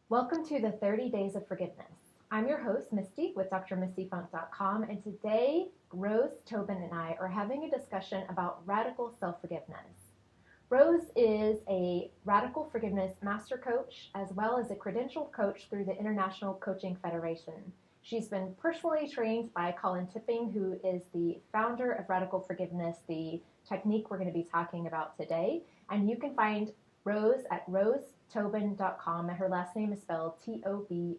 Welcome to the 30 Days of Forgiveness. I'm your host, Misty, with drmistyfunk.com, and today, Rose, Tobin, and I are having a discussion about radical self-forgiveness. Rose is a radical forgiveness master coach, as well as a credentialed coach through the International Coaching Federation. She's been personally trained by Colin Tipping, who is the founder of Radical Forgiveness, the technique we're going to be talking about today. And you can find Rose at rosaleentobin.com, and her last name is spelled Tobin.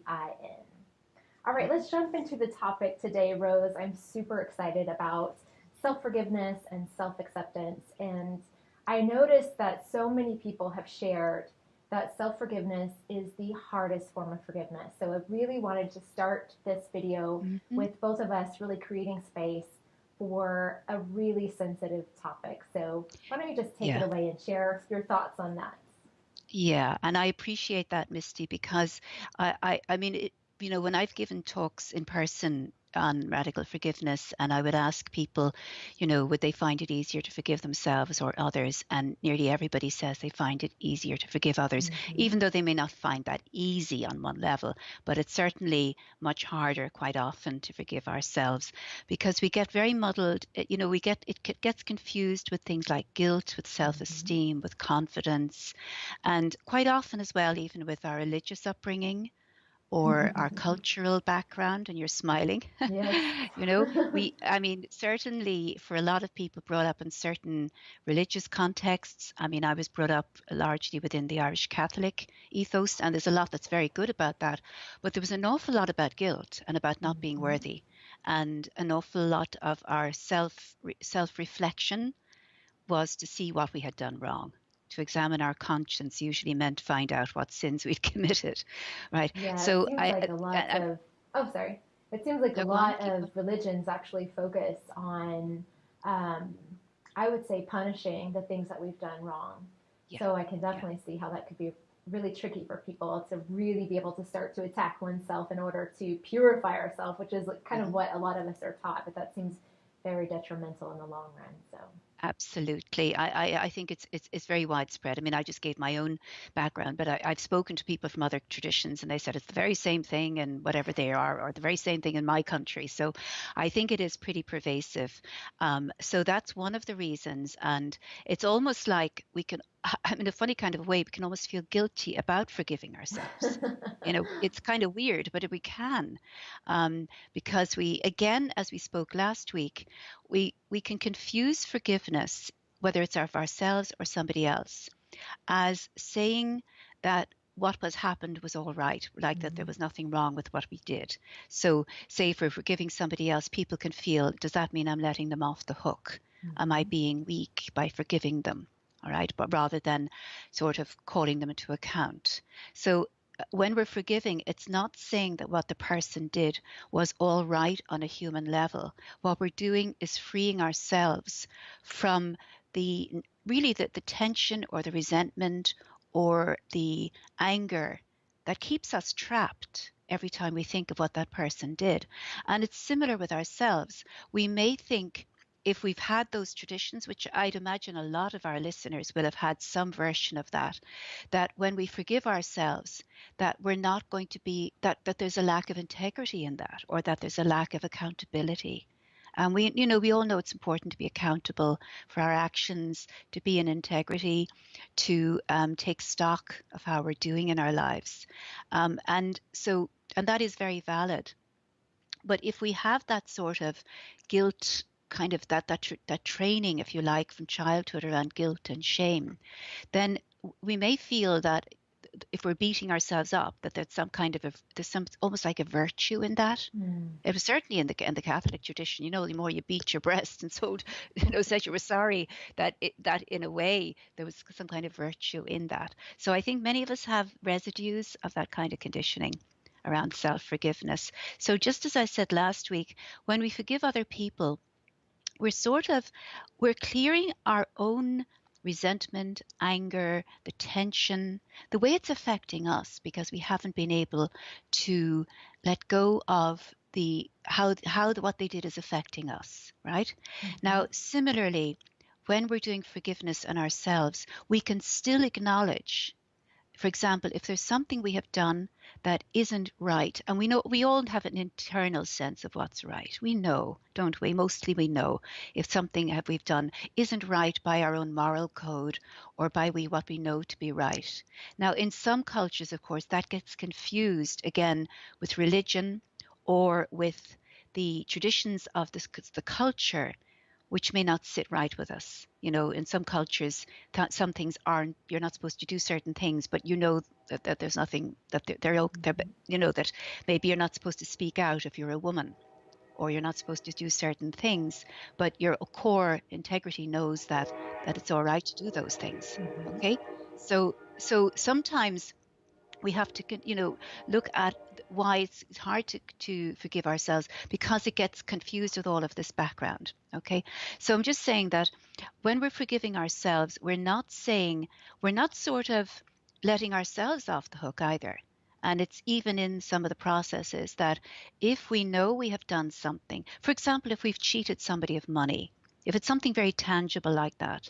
All right, let's jump into the topic today, Rose. I'm super excited about self-forgiveness and self-acceptance. And I noticed that so many people have shared that self-forgiveness is the hardest form of forgiveness. So I really wanted to start this video with both of us really creating space for a really sensitive topic. So why don't you just take it Yeah, away and share your thoughts on that? yeah, and I appreciate that, Misty, because I mean, when I've given talks in person on radical forgiveness, and I would ask people, would they find it easier to forgive themselves or others? And nearly everybody says they find it easier to forgive others, Mm-hmm. even though they may not find that easy on one level. But it's certainly much harder, quite often, to forgive ourselves because we get very muddled. We gets confused with things like guilt, with Mm-hmm. self-esteem, with confidence, and quite often as well, even with our religious upbringing or our cultural background. And you're smiling. Yes. I mean, certainly for a lot of people brought up in certain religious contexts. I mean, I was brought up largely within the Irish Catholic ethos, and there's a lot that's very good about that. But there was an awful lot about guilt and about not being Mm-hmm. worthy, and an awful lot of our self reflection was to see what we had done wrong. To examine our conscience usually meant find out what sins we'd committed, right? Yeah, it So seems like a lot I of, oh, sorry. It seems like a no, go on, lot keep of going. religions actually focus on, um, I would say, punishing the things that we've done wrong. Yeah, So I can yeah. definitely see how that could be really tricky for people to really be able to start to attack oneself in order to purify ourselves, which is kind of Mhm. what a lot of us are taught, but that seems very detrimental in the long run. So, Absolutely. I think it's very widespread. I mean, I just gave my own background, but I've spoken to people from other traditions and they said it's the very same thing in whatever they are, or the very same thing in my country. So I think it is pretty pervasive. So that's one of the reasons. And it's almost like we can, in a funny kind of way, we can almost feel guilty about forgiving ourselves. It's kind of weird, but we can, because again, as we spoke last week, we can confuse forgiveness, whether it's of ourselves or somebody else, as saying that what was happened was all right, like that there mm-hmm. was nothing wrong with what we did. So, say if we're forgiving somebody else, people can feel, does that mean I'm letting them off the hook? Am I Mm-hmm. being weak by forgiving them? All right, but rather than sort of calling them into account. So, when we're forgiving, it's not saying that what the person did was all right on a human level. What we're doing is freeing ourselves from the really the tension or the resentment or the anger that keeps us trapped every time we think of what that person did. And it's similar with ourselves. We may think, if we've had those traditions, which I'd imagine a lot of our listeners will have had some version of that, that when we forgive ourselves, that we're not going to be, that there's a lack of integrity in that, or that there's a lack of accountability. And we all know it's important to be accountable for our actions, to be in integrity, to take stock of how we're doing in our lives. And that is very valid. But if we have that sort of guilt, kind of that training, if you like, from childhood around guilt and shame, then we may feel that if we're beating ourselves up, that there's some almost like a virtue in that. Mm. It was certainly in the Catholic tradition. The more you beat your breast and so, said you were sorry, that in a way there was some kind of virtue in that. So I think many of us have residues of that kind of conditioning around self-forgiveness. So just as I said last week, when we forgive other people, we're sort of we're clearing our own resentment, anger, the tension, the way it's affecting us because we haven't been able to let go of the how what they did is affecting us, right? Mm-hmm. Now, similarly, when we're doing forgiveness on ourselves, we can still acknowledge For example, if there's something we have done that isn't right, and we know we all have an internal sense of what's right. We know, don't we? Mostly we know if something we've done isn't right by our own moral code or by what we know to be right. Now, in some cultures, of course, that gets confused again with religion or with the traditions of the culture, which may not sit right with us. You know, in some cultures, some things aren't, you're not supposed to do certain things, but you know that there's nothing, that they're, you know, that maybe you're not supposed to speak out if you're a woman, or you're not supposed to do certain things, but your core integrity knows that it's all right to do those things. Okay. So sometimes we have to, you know, look at why it's hard to forgive ourselves, because it gets confused with all of this background. Okay. So I'm just saying that when we're forgiving ourselves, we're not sort of letting ourselves off the hook either. And it's even in some of the processes that if we know we have done something, for example, if we've cheated somebody of money, if it's something very tangible like that,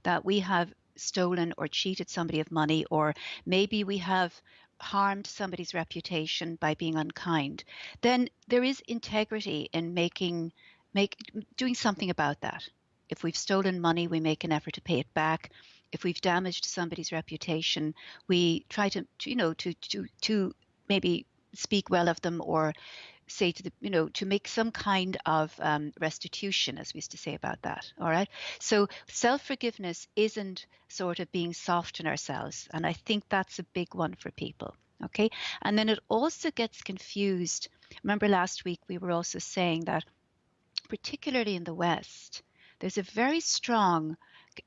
that we have stolen or cheated somebody of money, or maybe we have harmed somebody's reputation by being unkind, then there is integrity in doing something about that. If we've stolen money, we make an effort to pay it back. If we've damaged somebody's reputation, we try to maybe speak well of them, or say to to make some kind of restitution, as we used to say about that. All right. So self-forgiveness isn't sort of being soft on ourselves. And I think that's a big one for people. Okay. And then it also gets confused. Remember last week, we were also saying that, particularly in the West, there's a very strong,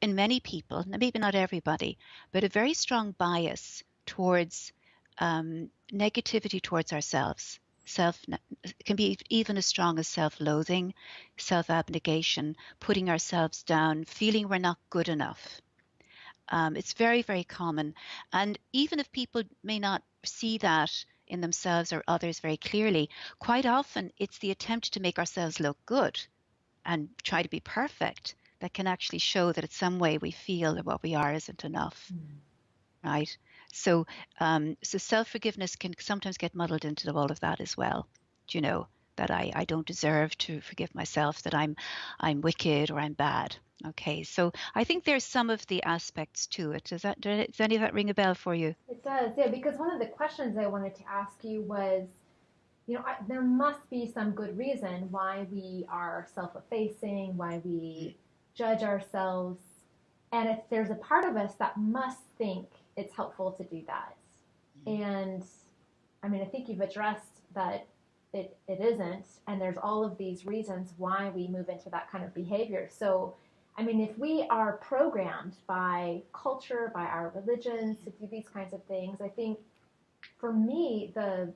in many people, maybe not everybody, but a very strong bias towards negativity towards ourselves. Self can be even as strong as self-loathing, self-abnegation, putting ourselves down, feeling we're not good enough. It's very, very common. And even if people may not see that in themselves or others very clearly, quite often it's the attempt to make ourselves look good and try to be perfect that can actually show that it's some way we feel that what we are isn't enough. Right. So, so self-forgiveness can sometimes get muddled into all of that as well. Do you know that I don't deserve to forgive myself, that I'm wicked or I'm bad. Okay. So I think there's some of the aspects to it. Does any of that ring a bell for you? It does, yeah, because one of the questions I wanted to ask you was, there must be some good reason why we are self-effacing, why we judge ourselves. And if there's a part of us that must think it's helpful to do that. And I mean, I think you've addressed that it isn't. And there's all of these reasons why we move into that kind of behavior. So, I mean, if we are programmed by culture, by our religions to do these kinds of things, I think for me, the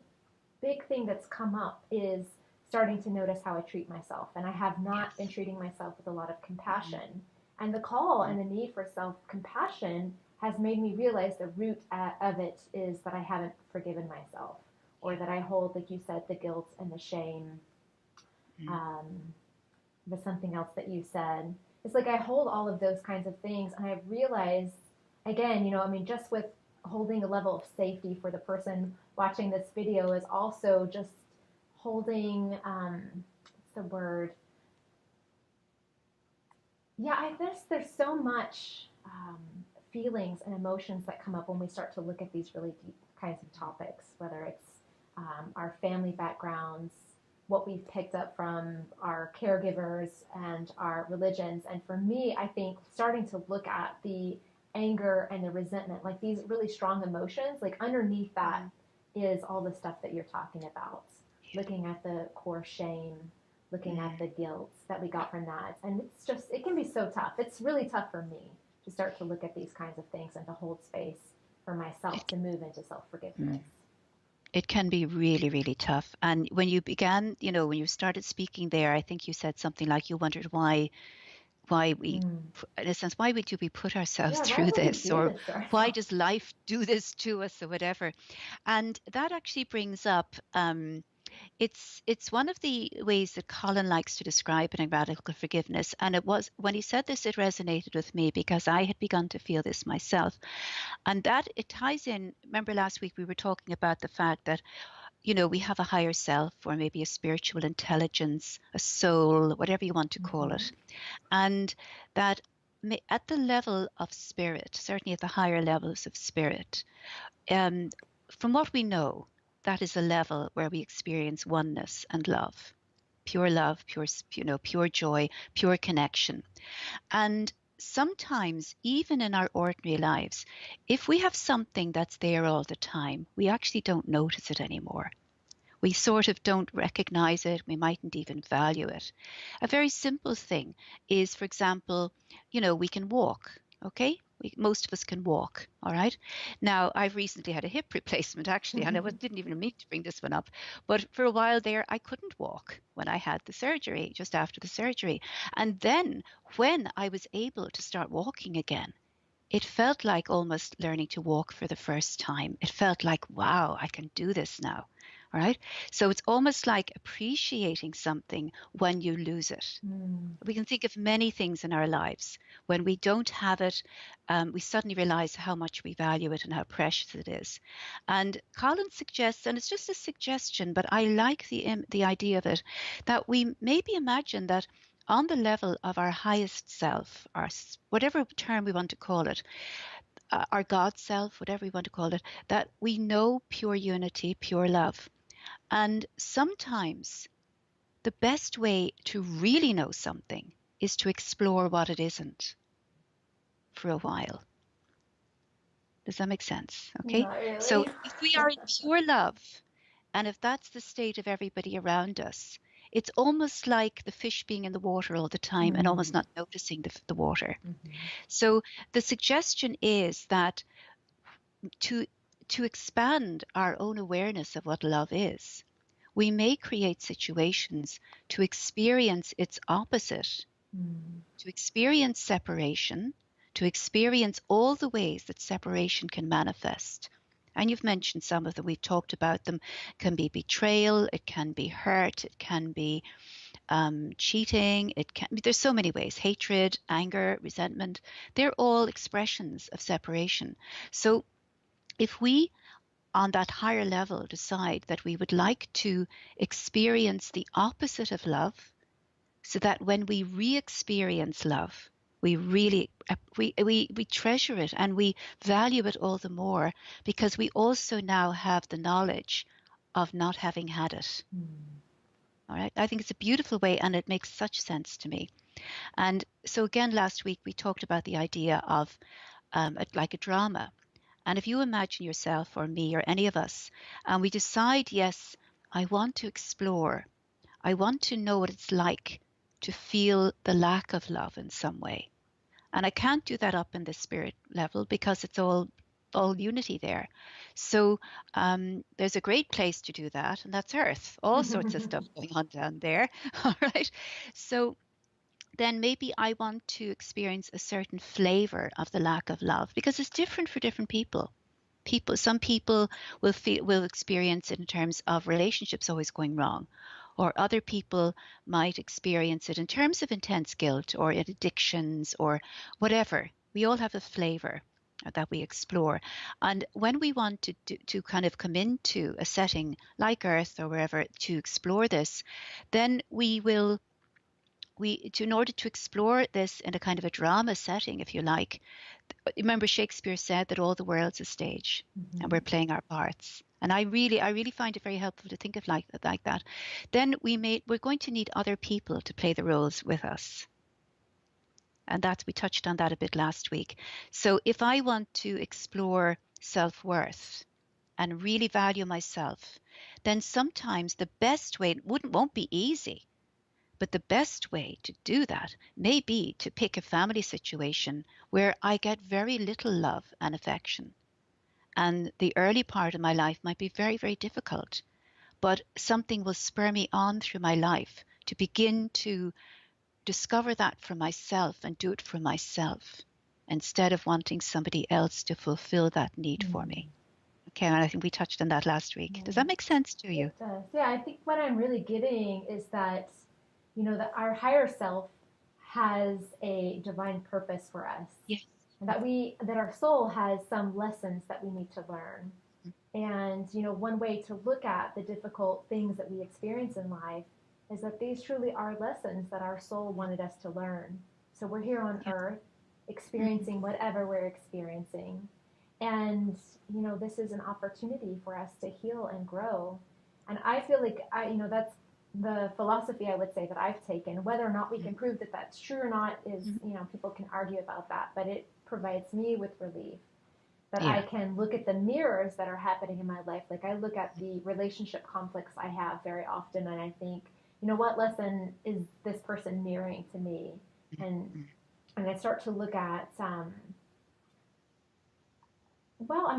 big thing that's come up is starting to notice how I treat myself. And I have not been treating myself with a lot of compassion. And the call and the need for self-compassion has made me realize the root of it is that I haven't forgiven myself, or that I hold, like you said, the guilt and the shame. The something else that you said. It's like I hold all of those kinds of things, and I realize, again, I mean, just with holding a level of safety for the person watching this video is also just holding, what's the word? Yeah, there's so much feelings and emotions that come up when we start to look at these really deep kinds of topics, whether it's our family backgrounds, what we've picked up from our caregivers and our religions. And for me, I think starting to look at the anger and the resentment, like these really strong emotions, like underneath that is all the stuff that you're talking about. Looking at the core shame, looking at the guilt that we got from that. And it's just, it can be so tough. It's really tough for me to start to look at these kinds of things and to hold space for myself to move into self-forgiveness. It can be really, really tough. And when you began, when you started speaking there, I think you said something like you wondered why we, in a sense, why do we put ourselves through this, or why does life do this to us, or whatever. And that actually brings up it's one of the ways that Colin likes to describe it in radical forgiveness. And it was when he said this, it resonated with me because I had begun to feel this myself. And that it ties in. Remember last week we were talking about the fact that, we have a higher self or maybe a spiritual intelligence, a soul, whatever you want to call Mm-hmm. it. And that at the level of spirit, certainly at the higher levels of spirit, um, from what we know, that is a level where we experience oneness and love, pure joy, pure connection. And sometimes, even in our ordinary lives, if we have something that's there all the time, we actually don't notice it anymore. We sort of don't recognize it. We mightn't even value it. A very simple thing is, for example, we can walk, okay? Most of us can walk, all right? Now, I've recently had a hip replacement, actually, and I didn't even mean to bring this one up. But for a while there, I couldn't walk when I had the surgery, just after the surgery. And then when I was able to start walking again, it felt like almost learning to walk for the first time. It felt like, wow, I can do this now. All right. So it's almost like appreciating something when you lose it. Mm. We can think of many things in our lives. When we don't have it, we suddenly realize how much we value it and how precious it is. And Colin suggests, and it's just a suggestion, but I like the idea of it, that we maybe imagine that on the level of our highest self, our whatever term we want to call it, our God self, whatever we want to call it, that we know pure unity, pure love. And sometimes the best way to really know something is to explore what it isn't for a while. Does that make sense? Okay. Not So really. if we are in pure love, and if that's the state of everybody around us, it's almost like the fish being in the water all the time and almost Mm. not noticing the water. Mm-hmm. So the suggestion is that to to expand our own awareness of what love is, we may create situations to experience its opposite, Mm. to experience separation, to experience all the ways that separation can manifest. And you've mentioned some of them, we've talked about them. It can be betrayal, it can be hurt, it can be cheating, there's so many ways, hatred, anger, resentment. They're all expressions of separation. So if we on that higher level decide that we would like to experience the opposite of love, so that when we re-experience love, we really we treasure it and we value it all the more, because we also now have the knowledge of not having had it. Mm. All right, I think it's a beautiful way and it makes such sense to me. And so again, last week we talked about the idea of like a drama. And if you imagine yourself or me or any of us, and we decide, yes, I want to explore, I want to know what it's like to feel the lack of love in some way. And I can't do that up in the spirit level because it's all unity there. So there's a great place to do that, and that's Earth. All sorts of stuff going on down there. All right. So then maybe I want to experience a certain flavor of the lack of love because it's different for different people. Some people will experience it in terms of relationships always going wrong, or other people might experience it in terms of intense guilt or addictions or whatever. We all have a flavor that we explore. And when we want to kind of come into a setting like Earth or wherever to explore this, then in order to explore this in a kind of a drama setting, if you like, remember Shakespeare said that all the world's a stage and Mm-hmm. we're playing our parts. And I really find it very helpful to think of like that. Then we're going to need other people to play the roles with us. And we touched on that a bit last week. So if I want to explore self-worth and really value myself, then sometimes the best way, won't be easy, but the best way to do that may be to pick a family situation where I get very little love and affection. And the early part of my life might be very, very difficult, but something will spur me on through my life to begin to discover that for myself and do it for myself instead of wanting somebody else to fulfill that need for Mm. me. Karen, I think we touched on that last week. Does that make sense to you? It does. Yeah, I think what I'm really getting is that, that our higher self has a divine purpose for us, Yes. and that our soul has some lessons that we need to learn. And, one way to look at the difficult things that we experience in life is that these truly are lessons that our soul wanted us to learn. So we're here on Yeah. earth experiencing whatever we're experiencing. And, this is an opportunity for us to heal and grow. And I feel like that's the philosophy I would say that I've taken. Whether or not we can prove that that's true or not is, people can argue about that, but it provides me with relief that I Yeah. can look at the mirrors that are happening in my life. Like I look at the relationship conflicts I have very often, and I think, what lesson is this person mirroring to me? And I start to look at,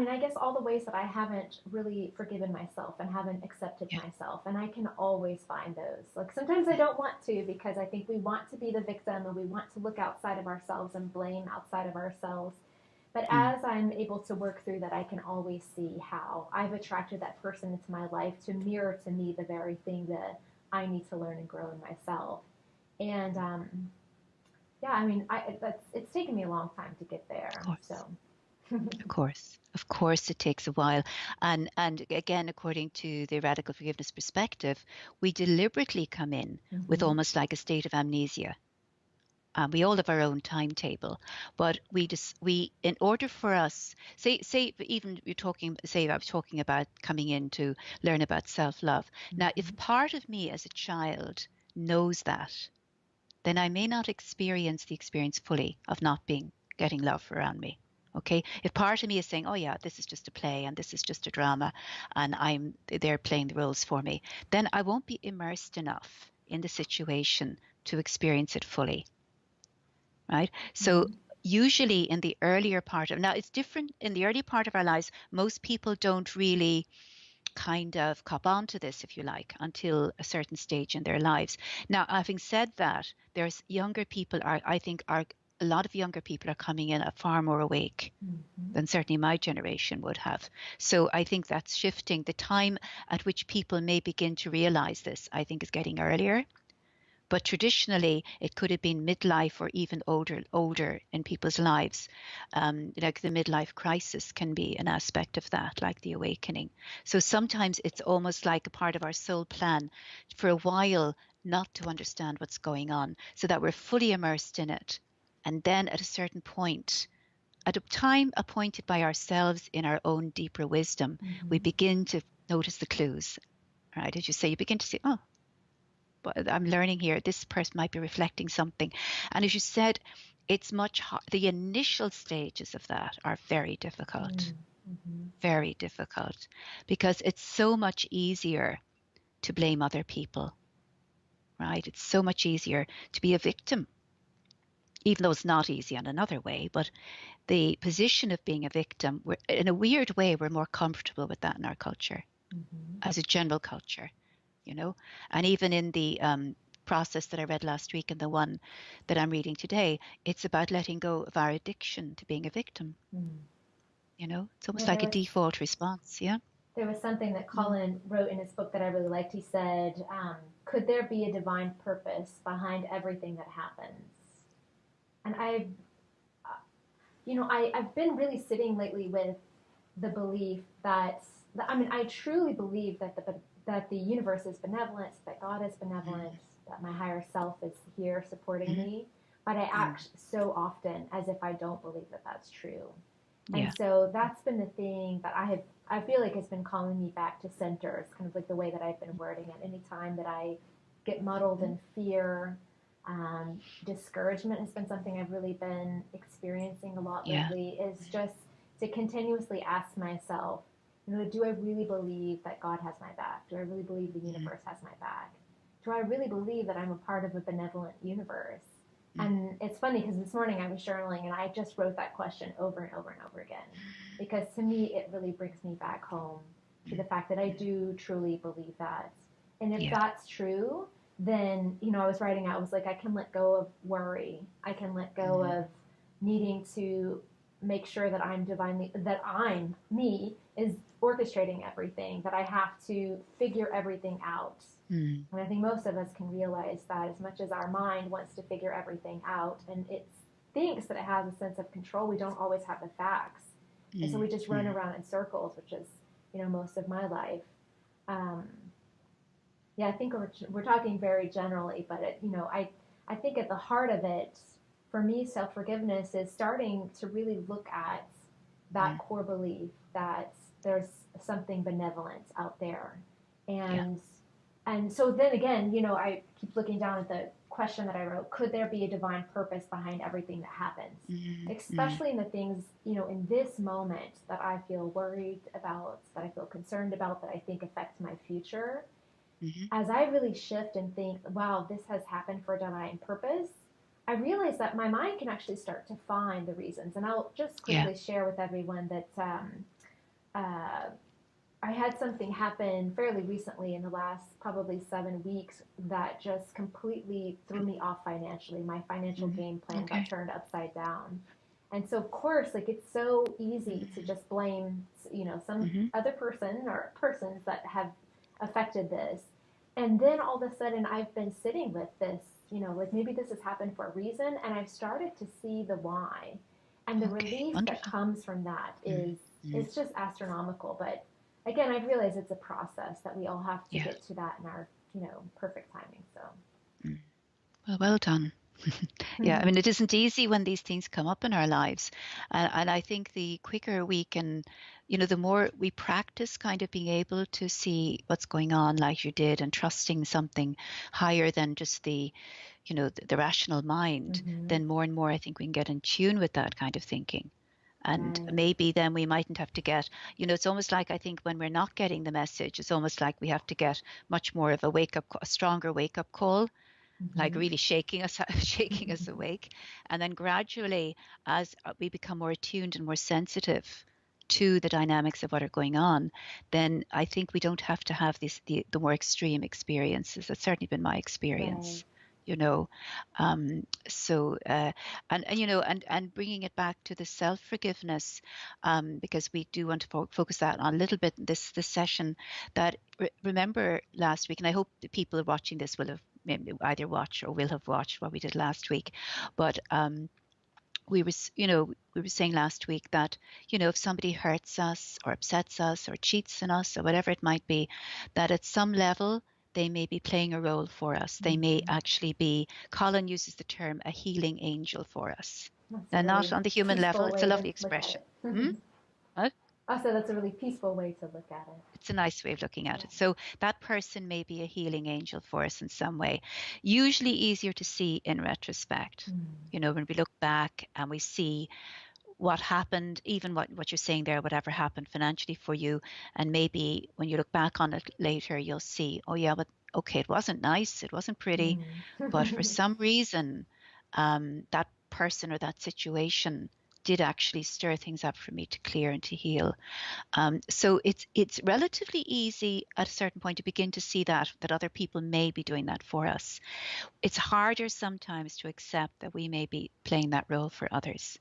I guess all the ways that I haven't really forgiven myself and haven't accepted Yeah. myself, and I can always find those. Like sometimes I don't want to because I think we want to be the victim and we want to look outside of ourselves and blame outside of ourselves. But as I'm able to work through that, I can always see how I've attracted that person into my life to mirror to me the very thing that I need to learn and grow in myself. And it's taken me a long time to get Of there. course. So, Of course, it takes a while, and again, according to the radical forgiveness perspective, we deliberately come in with almost like a state of amnesia. We all have our own timetable, but in order for us, say even you're talking, say I was talking about coming in to learn about self-love. Now, if part of me as a child knows that, then I may not experience the experience fully of not getting love around me. Okay. If part of me is saying, oh yeah, this is just a play and this is just a drama and they're playing the roles for me, then I won't be immersed enough in the situation to experience it fully. Right. So usually in the earlier part now it's different in the early part of our lives, most people don't really kind of cop on to this, if you like, until a certain stage in their lives. Now, having said that, there's younger people I think a lot of younger people are coming in far more awake than certainly my generation would have. So I think that's shifting. The time at which people may begin to realize this, I think, is getting earlier. But traditionally, it could have been midlife or even older in people's lives. Like the midlife crisis can be an aspect of that, like the awakening. So sometimes it's almost like a part of our soul plan for a while not to understand what's going on, so that we're fully immersed in it. And then at a certain point, at a time appointed by ourselves in our own deeper wisdom, we begin to notice the clues. Right? As you say, you begin to see, oh, but I'm learning here, this person might be reflecting something. And as you said, it's the initial stages of that are very difficult, very difficult, because it's so much easier to blame other people, right? It's so much easier to be a victim, even though it's not easy in another way. But the position of being a victim, in a weird way, we're more comfortable with that in our culture, as a general culture. And even in the process that I read last week and the one that I'm reading today, it's about letting go of our addiction to being a victim. It's almost like a default response. Yeah. There was something that Colin wrote in his book that I really liked. He said, could there be a divine purpose behind everything that happens? And I've been really sitting lately with the belief I truly believe that the universe is benevolent, that God is benevolent, that my higher self is here supporting me. But I act so often as if I don't believe that that's true. Yeah. And so that's been the thing that I feel like has been calling me back to center. It's kind of like the way that I've been wording it. Any time that I get muddled in fear, discouragement has been something I've really been experiencing a lot lately, is just to continuously ask myself, do I really believe that God has my back? Do I really believe the universe has my back? Do I really believe that I'm a part of a benevolent universe? And it's funny because this morning I was journaling and I just wrote that question over and over and over again, because to me it really brings me back home to the fact that I do truly believe that. And if that's true, then, I was writing out, I was like, I can let go of worry. I can let go of needing to make sure that me is orchestrating everything, that I have to figure everything out. Mm. And I think most of us can realize that as much as our mind wants to figure everything out and it thinks that it has a sense of control, we don't always have the facts. And so we just run around in circles, which is, most of my life. Um, yeah, I think we're talking very generally, but I think at the heart of it, for me, self-forgiveness is starting to really look at that core belief that there's something benevolent out there. Yeah. And so then again, I keep looking down at the question that I wrote, could there be a divine purpose behind everything that happens? Especially in the things, in this moment that I feel worried about, that I feel concerned about, that I think affect my future. As I really shift and think, wow, this has happened for a divine purpose, I realize that my mind can actually start to find the reasons. And I'll just quickly share with everyone that I had something happen fairly recently in the last probably 7 weeks that just completely threw me off financially. My financial game plan got turned upside down. And so, of course, like, it's so easy to just blame, some other person or persons that have affected this. And then all of a sudden I've been sitting with this, like, maybe this has happened for a reason, and I've started to see the why. And the relief that comes from that is it's just astronomical. But again, I realize it's a process that we all have to get to that in our, perfect timing. So Well done. Yeah, I mean, it isn't easy when these things come up in our lives. And I think the quicker we can, the more we practice kind of being able to see what's going on like you did, and trusting something higher than just the rational mind, then more and more I think we can get in tune with that kind of thinking. And maybe then we mightn't have to get, it's almost like, I think when we're not getting the message, it's almost like we have to get much more of a stronger wake up call, like really shaking us awake. And then gradually, as we become more attuned and more sensitive to the dynamics of what are going on, then I think we don't have to have the more extreme experiences. That's certainly been my experience. So and bringing it back to the self-forgiveness, because we do want to focus that on a little bit this session. That remember last week, and I hope the people watching this will have maybe either watched or will have watched what we did last week, but we were saying last week that if somebody hurts us or upsets us or cheats on us or whatever it might be, that at some level they may be playing a role for us. They may actually be, Colin uses the term, a healing angel for us. Now, not on the human level, it's a lovely expression. What? Also, that's a really peaceful way to look at it. It's a nice way of looking at it. So that person may be a healing angel for us in some way. Usually easier to see in retrospect. When we look back and we see what happened, even what you're saying there, whatever happened financially for you, and maybe when you look back on it later, you'll see, oh yeah, but okay, it wasn't nice, it wasn't pretty, but for some reason, that person or that situation did actually stir things up for me to clear and to heal. So it's relatively easy at a certain point to begin to see that other people may be doing that for us. It's harder sometimes to accept that we may be playing that role for others.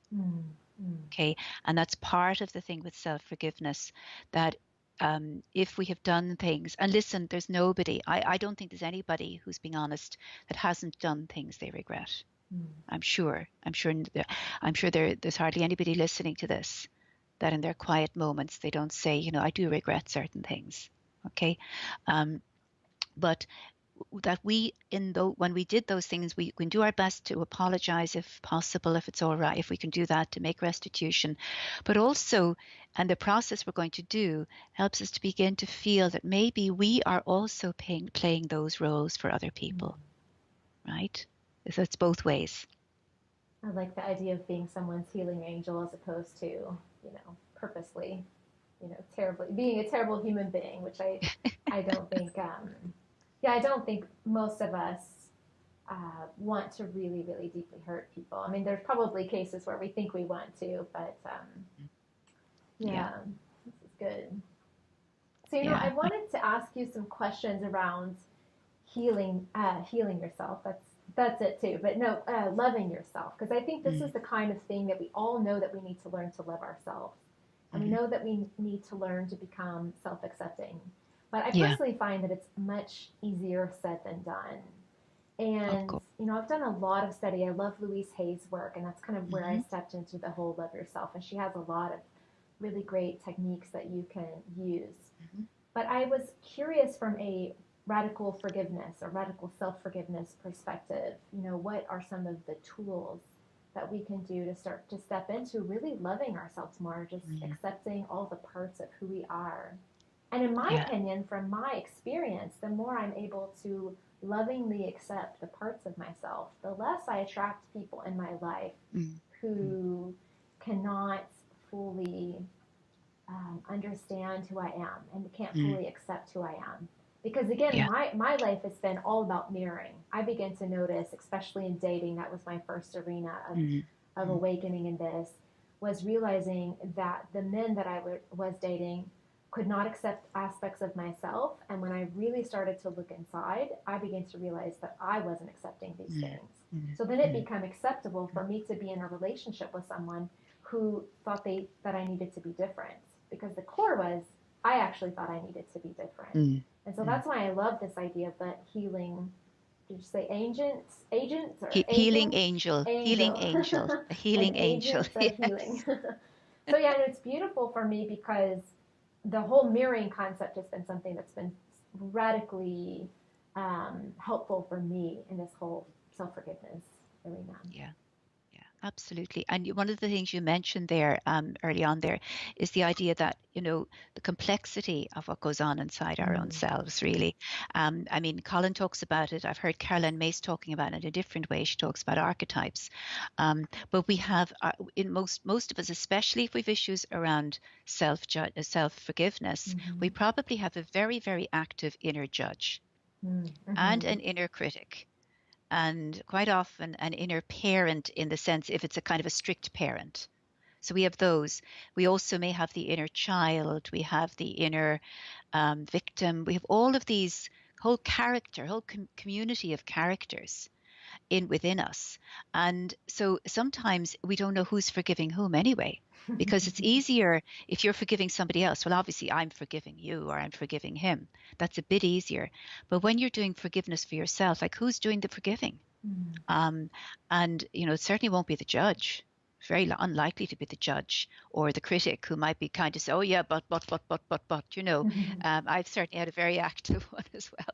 Okay, and that's part of the thing with self-forgiveness, that if we have done things, and listen, there's nobody, I don't think there's anybody who's being honest that hasn't done things they regret. I'm sure there's hardly anybody listening to this that in their quiet moments they don't say, I do regret certain things. Okay, but that when we did those things, we can do our best to apologize if possible, if it's all right, if we can do that, to make restitution. But also, and the process we're going to do helps us to begin to feel that maybe we are also playing those roles for other people, right? So it's both ways. I like the idea of being someone's healing angel as opposed to, purposely, terribly being a terrible human being, which I don't think, I don't think most of us want to really, really deeply hurt people. I mean, there's probably cases where we think we want to, but this is good. So, I wanted to ask you some questions around healing yourself. That's it too. But no, loving yourself, because I think this is the kind of thing that we all know that we need to learn to love ourselves. And we know that we need to learn to become self-accepting. But I Yeah, personally find that it's much easier said than done. of And, course. I've done a lot of study. I love Louise Hay's work, and that's kind of where I Hmm. stepped into the whole love yourself. And she has a lot of really great techniques that you can use. Hmm. But I was curious from a radical forgiveness or radical self forgiveness perspective, what are some of the tools that we can do to start to step into really loving ourselves more, just Hmm. accepting all the parts of who we are. And in my Yeah. opinion, from my experience, the more I'm able to lovingly accept the parts of myself, the less I attract people in my life Mm. Mm. who cannot fully understand who I am and can't Mm. fully accept who I am. Because again, Yeah. my life has been all about mirroring. I began to notice, especially in dating, that was my first arena Mm. of Mm. awakening in this, was realizing that the men that I was dating could not accept aspects of myself. And when I really started to look inside, I began to realize that I wasn't accepting these Mm. things. Mm. So then it Mm. became acceptable for me to be in a relationship with someone who thought that I needed to be different, because the core was I actually thought I needed to be different. Mm. And so Mm. that's why I love this idea of that healing. Did you say agents or Healing angels? angel, healing Angel. angel, a An healing angel. agent of healing. Yes. So yeah, and it's beautiful for me because the whole mirroring concept has been something that's been radically helpful for me in this whole self-forgiveness arena. Yeah. Yeah, absolutely. And one of the things you mentioned there early on there is the idea that, the complexity of what goes on inside our own Mm. selves, really. I mean, Colin talks about it. I've heard Caroline Mace talking about it in a different way. She talks about archetypes. But we have, in most of us, especially if we've issues around self-forgiveness, we Mm-hmm. probably have a very, very active inner judge and Mm-hmm. an inner critic and quite often an inner parent in the sense if it's a kind of a strict parent. So we have those. We also may have the inner child, we have the inner victim, we have all of these whole community of characters in within us. And so sometimes we don't know who's forgiving whom anyway, because it's easier if you're forgiving somebody else. Well, obviously, I'm forgiving you or I'm forgiving him. That's a bit easier. But when you're doing forgiveness for yourself, like who's doing the forgiving? Mm. Um, and, it certainly won't be the judge. It's very unlikely to be the judge or the critic who might be kind of say, oh, yeah, but. I've certainly had a very active one as well.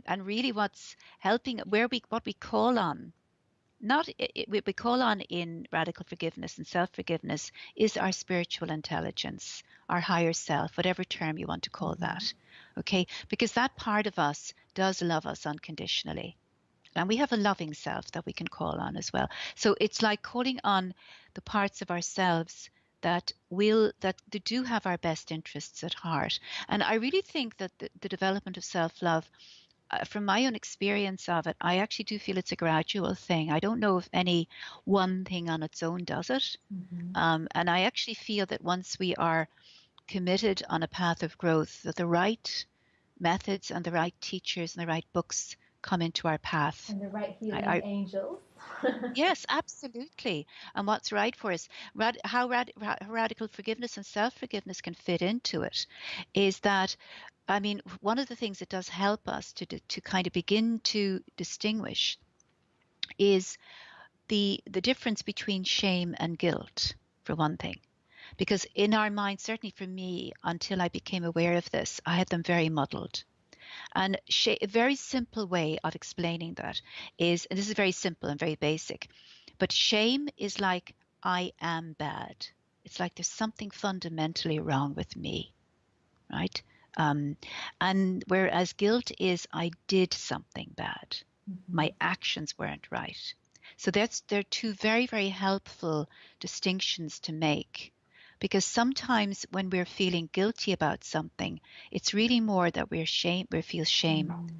And really what's helping, what we call on, not we call on in radical forgiveness and self-forgiveness is our spiritual intelligence, our higher self, whatever term you want to call Mm-hmm. that. Okay, because that part of us does love us unconditionally. And we have a loving self that we can call on as well. So it's like calling on the parts of ourselves that they do have our best interests at heart. And I really think that the development of self-love, from my own experience of it, I actually do feel it's a gradual thing. I don't know if any one thing on its own does it. Mm-hmm. And I actually feel that once we are committed on a path of growth, that the right methods and the right teachers and the right books come into our path. And the right healing I angels. yes, absolutely. And what's right for us, radical forgiveness and self-forgiveness can fit into it, is that, I mean, one of the things that does help us to kind of begin to distinguish is the difference between shame and guilt, for one thing. Because in our minds, certainly for me, until I became aware of this, I had them very muddled. And a very simple way of explaining that is, and this is very simple and very basic, but shame is like, I am bad. It's like there's something fundamentally wrong with me, right? Um, and whereas guilt is, I did something bad. Mm-hmm. My actions weren't right. So they're two very, very helpful distinctions to make. Because sometimes when we're feeling guilty about something, it's really more that we feel shame. Mm.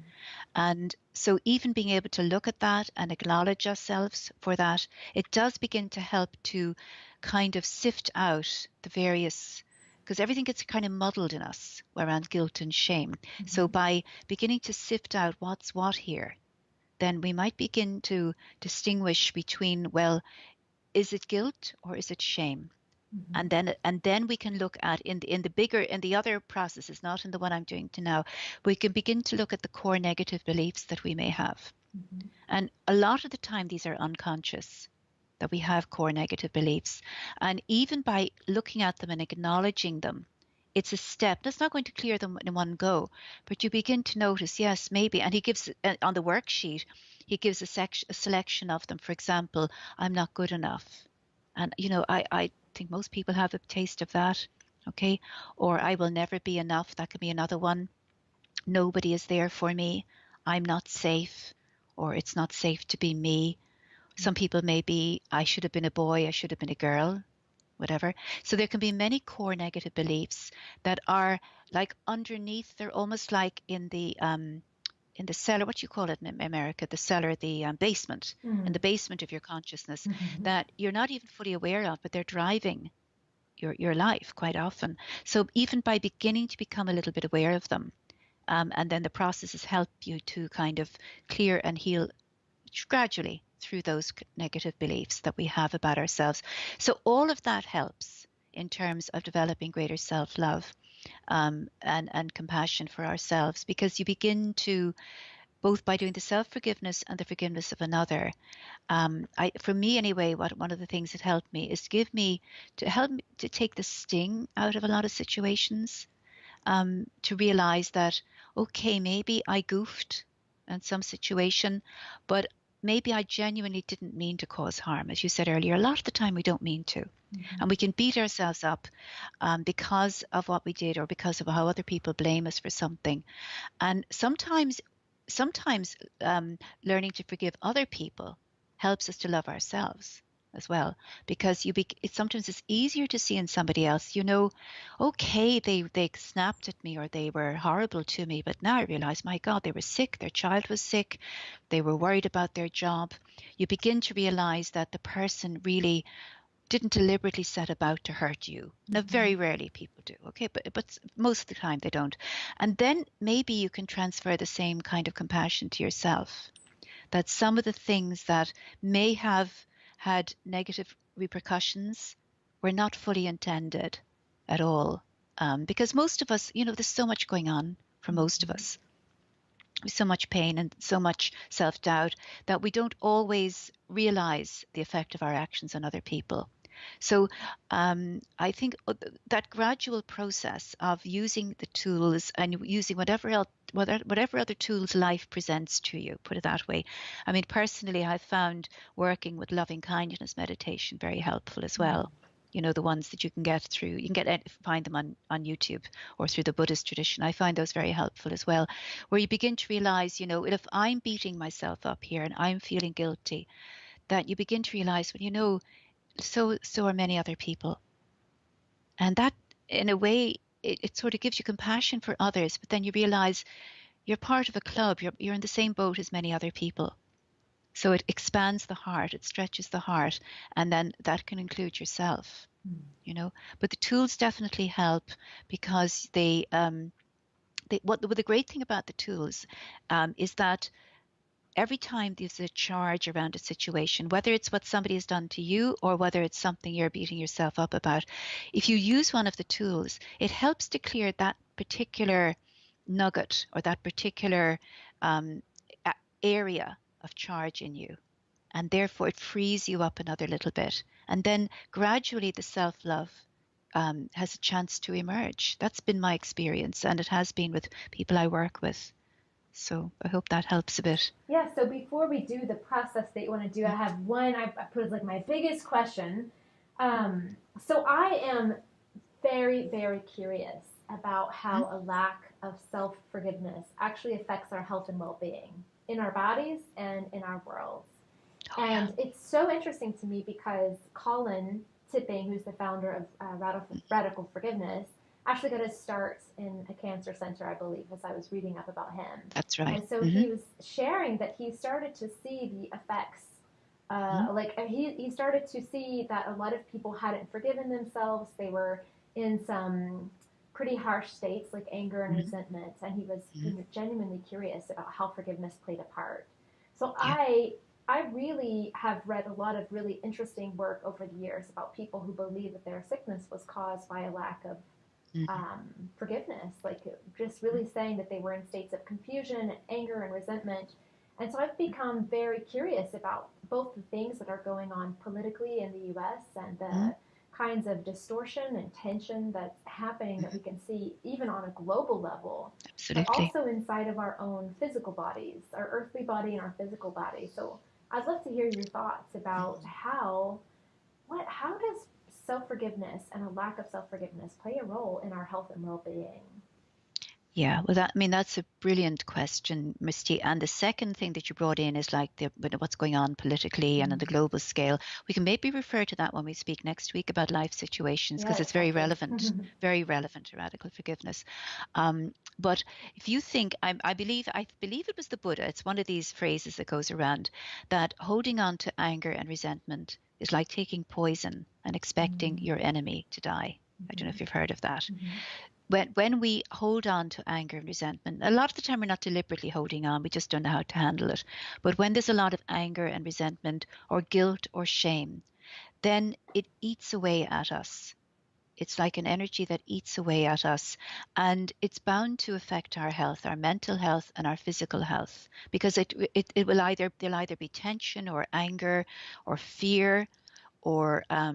And so even being able to look at that and acknowledge ourselves for that, it does begin to help to kind of sift out the various, because everything gets kind of muddled in us around guilt and shame. So Mm-hmm. by beginning to sift out what's what here, then we might begin to distinguish between, well, is it guilt or is it shame? Mm-hmm. And then we can look at in the other processes, not in the one I'm doing to now, we can begin to look at the core negative beliefs that we may have. Mm-hmm. And a lot of the time, these are unconscious, that we have core negative beliefs. And even by looking at them and acknowledging them, it's a step. That's not going to clear them in one go, but you begin to notice, yes, maybe. And he gives on the worksheet, he gives a selection of them. For example, I'm not good enough. And, I think most people have a taste of that. Okay. Or I will never be enough. That could be another one. Nobody is there for me. I'm not safe, or it's not safe to be me. Some people may be, I should have been a boy, I should have been a girl, whatever. So there can be many core negative beliefs that are like underneath. They're almost like in the cellar. What do you call it in America? The cellar, the basement, in the basement of your consciousness, Mm-hmm. that you're not even fully aware of, but they're driving your life quite often. So even by beginning to become a little bit aware of them, and then the processes help you to kind of clear and heal gradually through those negative beliefs that we have about ourselves. So all of that helps in terms of developing greater self-love, and compassion for ourselves, because you begin to, both by doing the self-forgiveness and the forgiveness of another. For me anyway, one of the things that helped me is to help me to take the sting out of a lot of situations, to realize that, okay, maybe I goofed in some situation, but maybe I genuinely didn't mean to cause harm. As you said earlier, a lot of the time we don't mean to. Mm-hmm. And we can beat ourselves up, because of what we did, or because of how other people blame us for something. And sometimes learning to forgive other people helps us to love ourselves as well, because sometimes it's easier to see in somebody else, okay, they snapped at me or they were horrible to me, but now I realize, my God, they were sick, their child was sick, they were worried about their job. You begin to realize that the person really didn't deliberately set about to hurt you. Now, Mm-hmm. very rarely people do, okay, but most of the time they don't. And then maybe you can transfer the same kind of compassion to yourself. That some of the things that may have had negative repercussions were not fully intended at all. Because most of us, there's so much going on for most of Mm-hmm. us, with so much pain and so much self doubt, that we don't always realize the effect of our actions on other people. So I think that gradual process of using the tools and using whatever other tools life presents to you, put it that way. I mean, personally, I've found working with loving kindness meditation very helpful as well. The ones that you can get through, find them on YouTube, or through the Buddhist tradition. I find those very helpful as well, where you begin to realize, if I'm beating myself up here and I'm feeling guilty, that you begin to realize, well, so are many other people. And that, in a way, it sort of gives you compassion for others, but then you realize you're part of a club, you're in the same boat as many other people. So it expands the heart, it stretches the heart, and then that can include yourself, But the tools definitely help, because what the great thing about the tools, is that every time there's a charge around a situation, whether it's what somebody has done to you or whether it's something you're beating yourself up about, if you use one of the tools, it helps to clear that particular nugget, or that particular um, area of charge in you. And therefore, it frees you up another little bit. And then gradually, the self love has a chance to emerge. That's been my experience, and it has been with people I work with. So I hope that helps a bit. Yeah, so before we do the process that you want to do, I have one I put as like my biggest question. So I am very, very curious about Mhm. how a lack of self forgiveness actually affects our health and well being in our bodies and in our worlds. Oh, yeah. And it's so interesting to me because Colin Tipping, who's the founder of Radical Forgiveness, actually got his start in a cancer center, I believe, as I was reading up about him. That's right. And so Hmm. he was sharing that he started to see the effects. Hmm. He started to see that a lot of people hadn't forgiven themselves. They were in some pretty harsh states like anger and Hmm. resentment, and he was Hmm. genuinely curious about how forgiveness played a part. So Yeah. I really have read a lot of really interesting work over the years about people who believe that their sickness was caused by a lack of Mm-hmm. forgiveness, like just really saying that they were in states of confusion and anger and resentment. And so I've become very curious about both the things that are going on politically in the US and Mm-hmm. the kinds of distortion and tension that's happening that we can see even on a global level, but Absolutely. also inside of our own physical bodies, our earthly body and our physical body. So I'd love to hear your thoughts about how does self-forgiveness and a lack of self-forgiveness play a role in our health and well-being? Yeah, well, that's a brilliant question, Misty. And the second thing that you brought in is like what's going on politically and on the Mm. global scale. We can maybe refer to that when we speak next week about life situations Yeah, because it's exactly. very relevant to radical forgiveness. But if you think, I believe it was the Buddha. It's one of these phrases that goes around that holding on to anger and resentment is like taking poison and expecting Mm. your enemy to die. I don't know Mm-hmm. if you've heard of that. Mm-hmm. When we hold on to anger and resentment, a lot of the time we're not deliberately holding on, we just don't know how to handle it. But when there's a lot of anger and resentment or guilt or shame, then it eats away at us. It's like an energy that eats away at us, and it's bound to affect our health, our mental health and our physical health, because it will there'll either be tension or anger or fear or a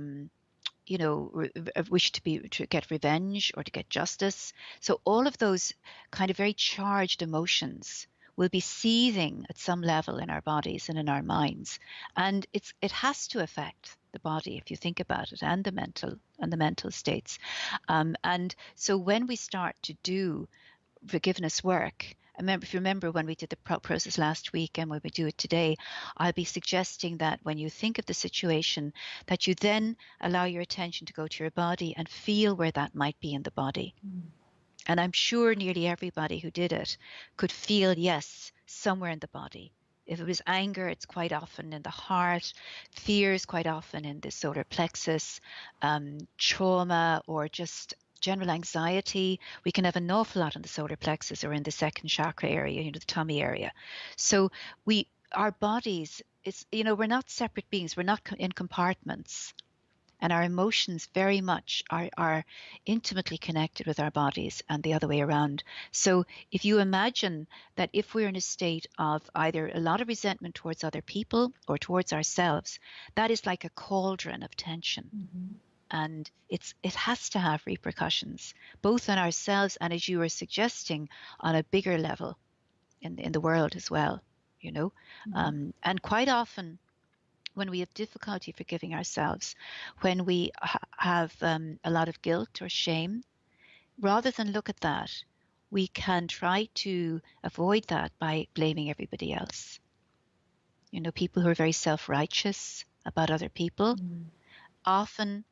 wish to get revenge or to get justice. So all of those kind of very charged emotions will be seething at some level in our bodies and in our minds, and it has to affect the body if you think about it, and the mental states. And so when we start to do forgiveness work. If you remember when we did the process last week and when we do it today, I'll be suggesting that when you think of the situation, that you then allow your attention to go to your body and feel where that might be in the body. Mm. And I'm sure nearly everybody who did it could feel, yes, somewhere in the body. If it was anger, it's quite often in the heart. Fear is quite often in the solar plexus. Trauma or just general anxiety, we can have an awful lot in the solar plexus or in the second chakra area, the tummy area. So our bodies, we're not separate beings. We're not in compartments, and our emotions very much are intimately connected with our bodies and the other way around. So if you imagine that if we're in a state of either a lot of resentment towards other people or towards ourselves, that is like a cauldron of tension. Mm-hmm. And it has to have repercussions, both on ourselves and, as you were suggesting, on a bigger level in the world as well, you know. Mm-hmm. And quite often when we have difficulty forgiving ourselves, when we have a lot of guilt or shame, rather than look at that, we can try to avoid that by blaming everybody else. People who are very self-righteous about other people Mm. often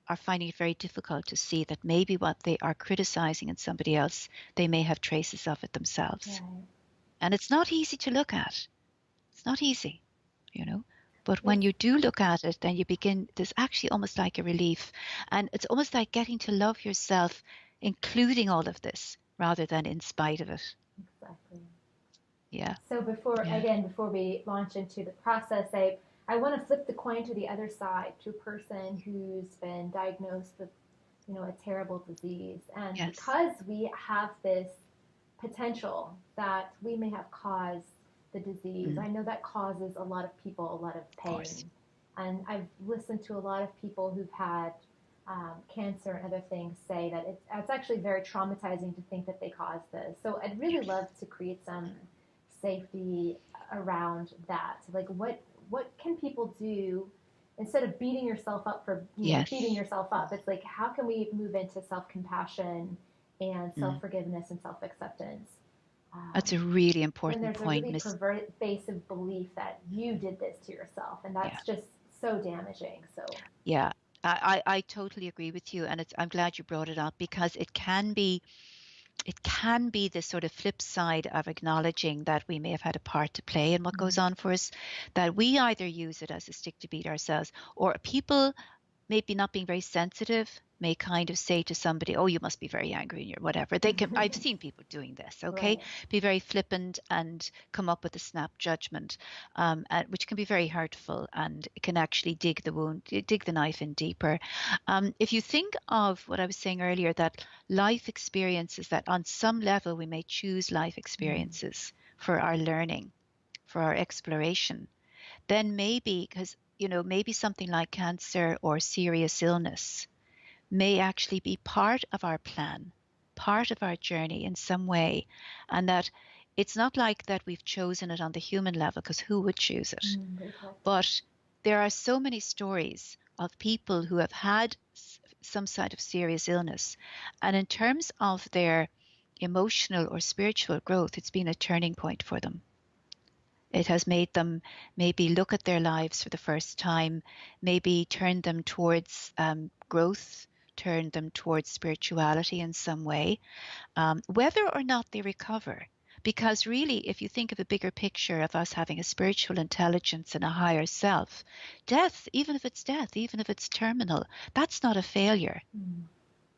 are finding it very difficult to see that maybe what they are criticizing in somebody else, they may have traces of it themselves. Right. And it's not easy to look at. It's not easy, you know. But Yes. when you do look at it, then there's actually almost like a relief. And it's almost like getting to love yourself, including all of this, rather than in spite of it. Exactly. Yeah. So Yeah. before we launch into the process, I want to flip the coin to the other side, to a person who's been diagnosed with, a terrible disease. And Yes. because we have this potential that we may have caused the disease, I know that causes a lot of people a lot of Of course. pain. And I've listened to a lot of people who've had cancer and other things say that it's actually very traumatizing to think that they caused this. So I'd really Yes. love to create some safety around that. Like what can people do instead of beating yourself up for beating Yes. yourself up? It's like, how can we move into self-compassion and self-forgiveness and self-acceptance That's a really when important there's a point, really Miss. pervasive belief that you did this to yourself, and Yeah. that's just so damaging. So Yeah. I totally agree with you. And I'm glad you brought it up because it can be this sort of flip side of acknowledging that we may have had a part to play in what goes mm-hmm. on for us, that we either use it as a stick to beat ourselves, or people maybe not being very sensitive, may kind of say to somebody, oh, you must be very angry or whatever. They can, I've seen people doing this, okay? Right. Be very flippant and come up with a snap judgment, which can be very hurtful, and it can actually dig the knife in deeper. If you think of what I was saying earlier, that life experiences, that on some level we may choose life experiences for our learning, for our exploration, then maybe, because maybe something like cancer or serious illness may actually be part of our plan, part of our journey in some way, and that it's not like that we've chosen it on the human level, because who would choose it? Great point. But there are so many stories of people who have had some sort of serious illness, and in terms of their emotional or spiritual growth, it's been a turning point for them. It has made them maybe look at their lives for the first time, maybe turn them towards growth, turn them towards spirituality in some way, whether or not they recover. Because really, if you think of a bigger picture of us having a spiritual intelligence and a higher self, death, even if it's death, even if it's terminal, that's not a failure.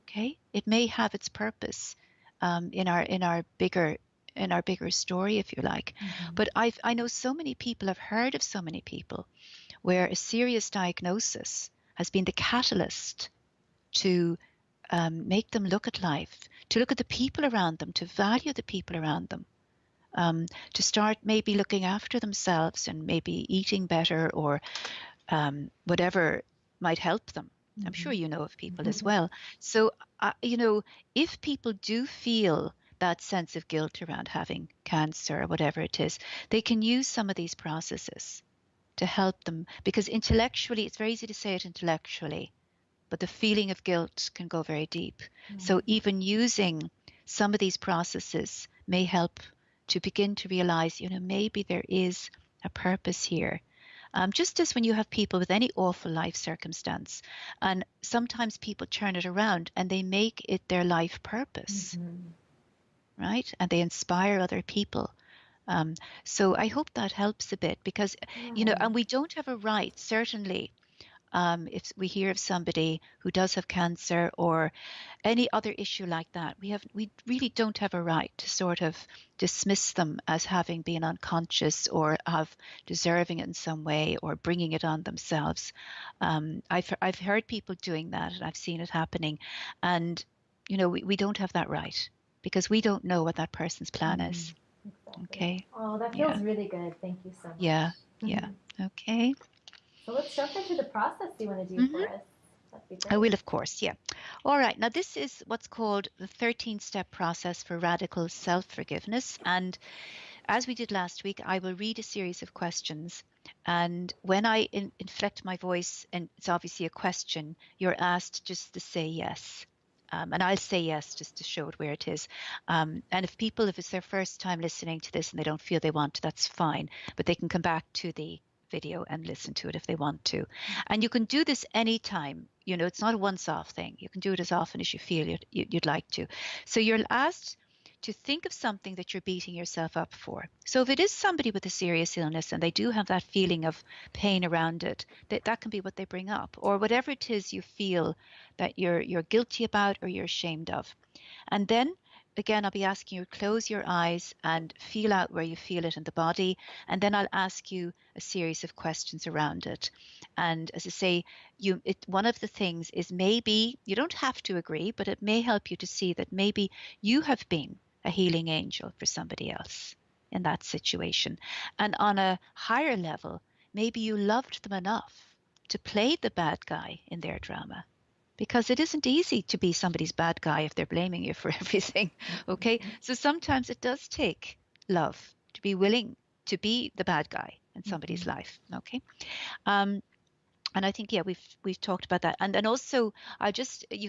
Okay? It may have its purpose in our bigger story, if you like. But I know so many people, I've heard of so many people where a serious diagnosis has been the catalyst to make them look at life, to look at the people around them, to value the people around them, to start maybe looking after themselves and maybe eating better, or whatever might help them. I'm sure you know of people as well. So, if people do feel that sense of guilt around having cancer or whatever it is, they can use some of these processes to help them, because intellectually, it's very easy to say it intellectually, but the feeling of guilt can go very deep. So even using some of these processes may help to begin to realize, maybe there is a purpose here. Just as when you have people with any awful life circumstance, and sometimes people turn it around and they make it their life purpose, right? And they inspire other people. So I hope that helps a bit, because, and we don't have a right, certainly, if we hear of somebody who does have cancer or any other issue like that, we really don't have a right to sort of dismiss them as having been unconscious or of deserving it in some way or bringing it on themselves. I've heard people doing that, and I've seen it happening, and we don't have that right, because we don't know what that person's plan is. Exactly. Okay. Oh, that feels really good. Thank you so much. Yeah. Okay. So let's jump into the process you want to do for us. That'd be great. I will, of course, yeah. All right, now this is what's called the 13-step process for radical self-forgiveness. And as we did last week, I will read a series of questions. And when I inflect my voice, and it's obviously a question, you're asked just to say yes. And I'll say yes just to show it where it is. And if it's their first time listening to this and they don't feel they want to, that's fine. But they can come back to the video and listen to it if they want to. And you can do this anytime. It's not a once-off thing. You can do it as often as you feel you'd like to. So you're asked to think of something that you're beating yourself up for. So if it is somebody with a serious illness and they do have that feeling of pain around it, that can be what they bring up, or whatever it is you feel that you're guilty about or you're ashamed of. And then again, I'll be asking you to close your eyes and feel out where you feel it in the body. And then I'll ask you a series of questions around it. And as I say, one of the things is, maybe you don't have to agree, but it may help you to see that maybe you have been a healing angel for somebody else in that situation. And on a higher level, maybe you loved them enough to play the bad guy in their drama. Because it isn't easy to be somebody's bad guy if they're blaming you for everything, okay? So sometimes it does take love to be willing to be the bad guy in somebody's life, okay? And I think, yeah, we've talked about that. And then also,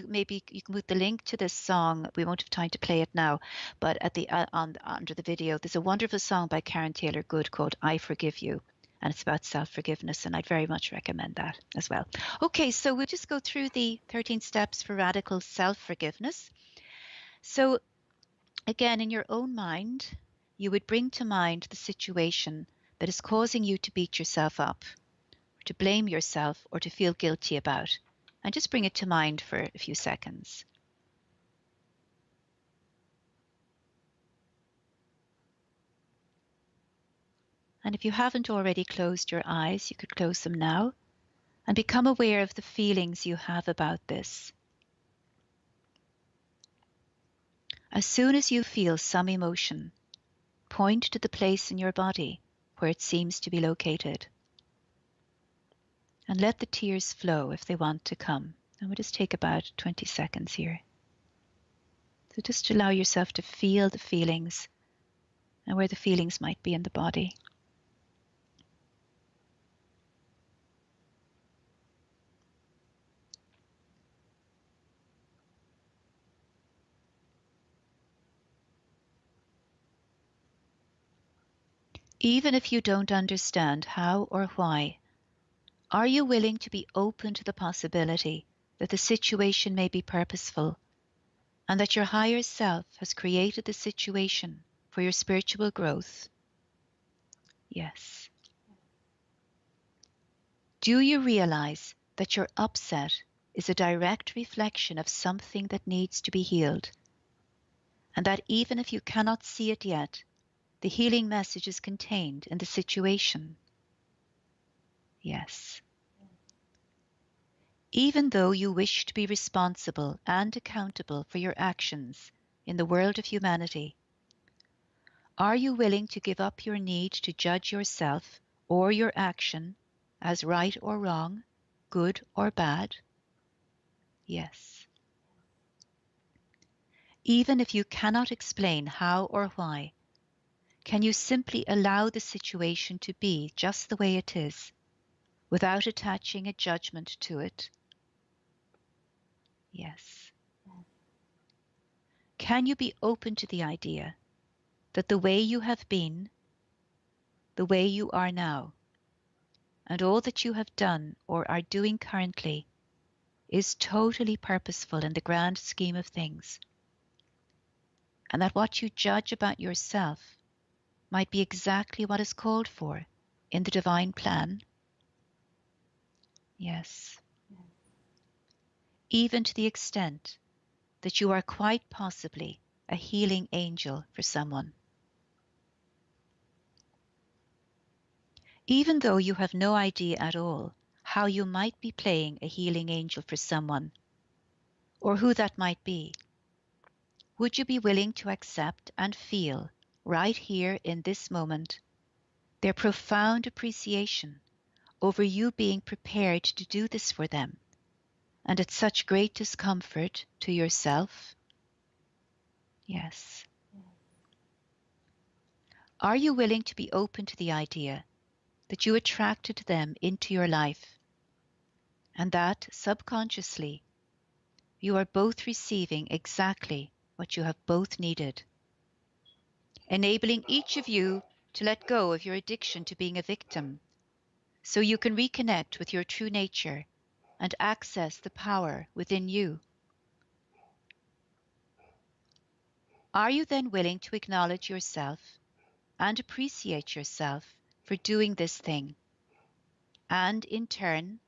maybe you can put the link to this song. We won't have time to play it now, but at the under the video, there's a wonderful song by Karen Taylor Good called "I Forgive You." And it's about self-forgiveness, and I'd very much recommend that as well. Okay, so we'll just go through the 13 steps for radical self-forgiveness. So again, in your own mind, you would bring to mind the situation that is causing you to beat yourself up, or to blame yourself, or to feel guilty about. and just bring it to mind for a few seconds. And if you haven't already closed your eyes, you could close them now and become aware of the feelings you have about this. As soon as you feel some emotion, point to the place in your body where it seems to be located. And let the tears flow if they want to come. And we'll just take about 20 seconds here. So just allow yourself to feel the feelings and where the feelings might be in the body. Even if you don't understand how or why, are you willing to be open to the possibility that the situation may be purposeful and that your higher self has created the situation for your spiritual growth? Yes. Do you realize that your upset is a direct reflection of something that needs to be healed, and that even if you cannot see it yet, the healing message is contained in the situation? Yes. Even though you wish to be responsible and accountable for your actions in the world of humanity, are you willing to give up your need to judge yourself or your action as right or wrong, good or bad? Yes. Even if you cannot explain how or why, can you simply allow the situation to be just the way it is, without attaching a judgment to it? Yes. Can you be open to the idea that the way you have been, the way you are now, and all that you have done or are doing currently is totally purposeful in the grand scheme of things, and that what you judge about yourself might be exactly what is called for in the divine plan? Yes. Even to the extent that you are quite possibly a healing angel for someone. Even though you have no idea at all how you might be playing a healing angel for someone, or who that might be, would you be willing to accept and feel right here in this moment their profound appreciation over you being prepared to do this for them, and at such great discomfort to yourself? Yes. Are you willing to be open to the idea that you attracted them into your life, and that subconsciously you are both receiving exactly what you have both needed, enabling each of you to let go of your addiction to being a victim, so you can reconnect with your true nature and access the power within you? Are you then willing to acknowledge yourself and appreciate yourself for doing this thing, and in turn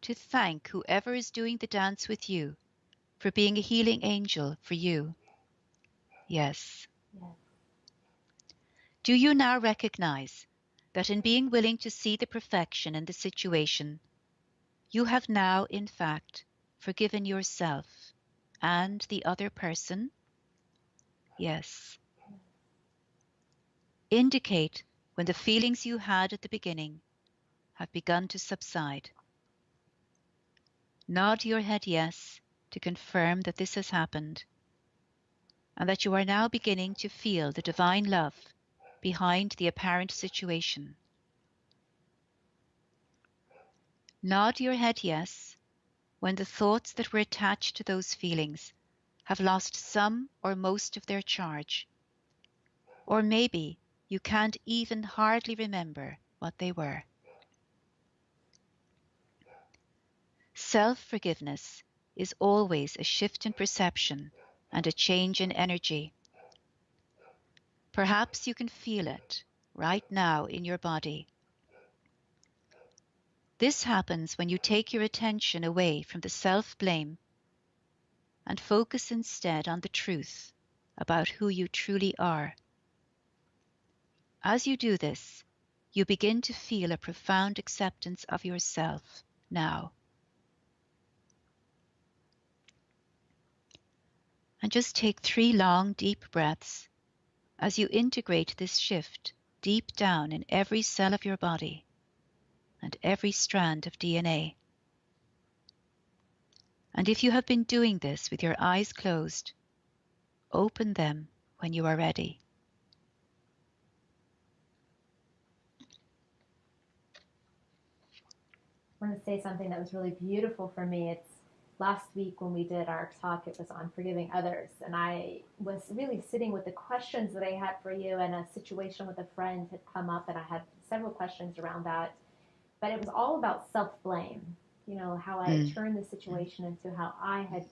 to thank whoever is doing the dance with you for being a healing angel for you? Yes. Yes. Do you now recognize that in being willing to see the perfection in the situation, you have now, in fact, forgiven yourself and the other person? Yes. Indicate when the feelings you had at the beginning have begun to subside. Nod your head yes to confirm that this has happened, and that you are now beginning to feel the divine love behind the apparent situation. Nod your head yes when the thoughts that were attached to those feelings have lost some or most of their charge, or maybe you can't even hardly remember what they were. Self-forgiveness is always a shift in perception and a change in energy. Perhaps you can feel it right now in your body. This happens when you take your attention away from the self-blame and focus instead on the truth about who you truly are. As you do this, you begin to feel a profound acceptance of yourself now. And just take 3 long, deep breaths as you integrate this shift deep down in every cell of your body and every strand of DNA. And if you have been doing this with your eyes closed, open them when you are ready. I want to say something that was really beautiful for me. It's last week when we did our talk, it was on forgiving others. And I was really sitting with the questions that I had for you, and a situation with a friend had come up, and I had several questions around that. But it was all about self-blame, how I had turned the situation into how I had,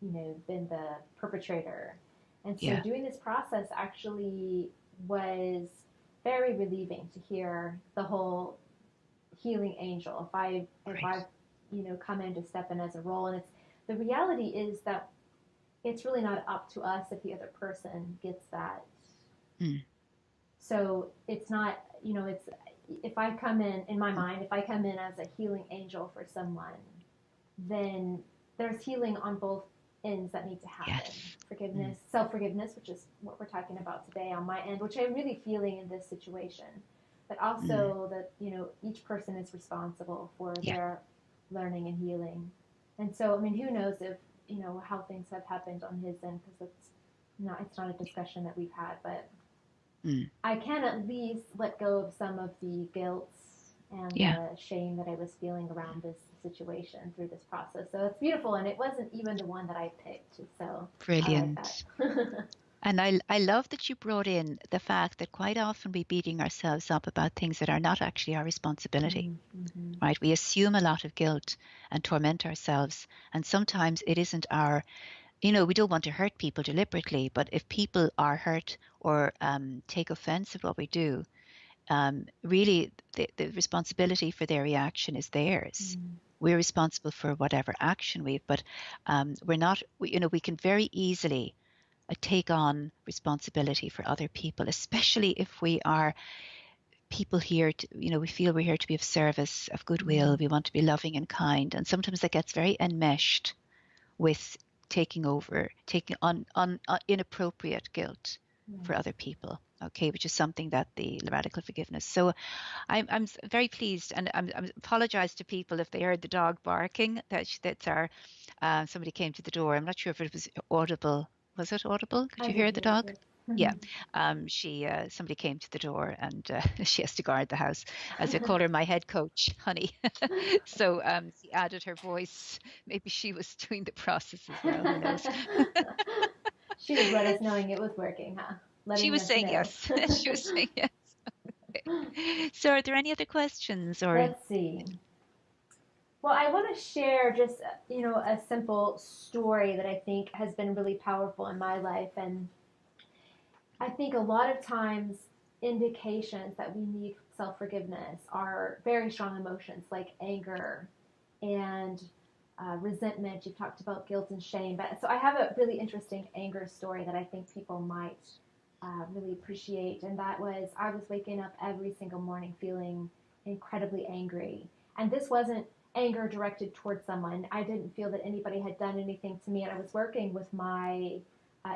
been the perpetrator. And so doing this process actually was very relieving to hear the whole healing angel. If I've come in to step in as a role, and it's the reality is that it's really not up to us if the other person gets that. So it's not, it's if I come in my mind, if I come in as a healing angel for someone, then there's healing on both ends that need to happen. Yes. Forgiveness, self-forgiveness, which is what we're talking about today on my end, which I'm really feeling in this situation. But also that, each person is responsible for their learning and healing. And so, I mean, who knows if, how things have happened on his end, because it's not a discussion that we've had, but I can at least let go of some of the guilt and the shame that I was feeling around this situation through this process. So it's beautiful, and it wasn't even the one that I picked. So brilliant. I like that. And I love that you brought in the fact that quite often we're beating ourselves up about things that are not actually our responsibility, right? We assume a lot of guilt and torment ourselves. And sometimes it isn't our, we don't want to hurt people deliberately, but if people are hurt or take offense at what we do, really the responsibility for their reaction is theirs. We're responsible for whatever action but we're not, we can very easily take on responsibility for other people, especially if we are people here to, we feel we're here to be of service, of goodwill. We want to be loving and kind. And sometimes that gets very enmeshed with taking on inappropriate guilt for other people. Okay, which is something that the radical forgiveness. So I'm very pleased, and I'm apologize to people if they heard the dog barking. That's our somebody came to the door. I'm not sure if it was audible. Was it audible? Could you hear the dog? Yeah. Somebody came to the door, and she has to guard the house. As I call her, my head coach, honey. So she added her voice. Maybe she was doing the process as well. Who knows? She was let us knowing it was working, huh? She was saying yes. She was saying yes. Okay. So are there any other questions? Or let's see. Well, I want to share just, a simple story that I think has been really powerful in my life. And I think a lot of times indications that we need self-forgiveness are very strong emotions like anger and resentment. You've talked about guilt and shame. So I have a really interesting anger story that I think people might really appreciate. And that was, I was waking up every single morning feeling incredibly angry. And this wasn't anger directed towards someone. I didn't feel that anybody had done anything to me. And I was working with my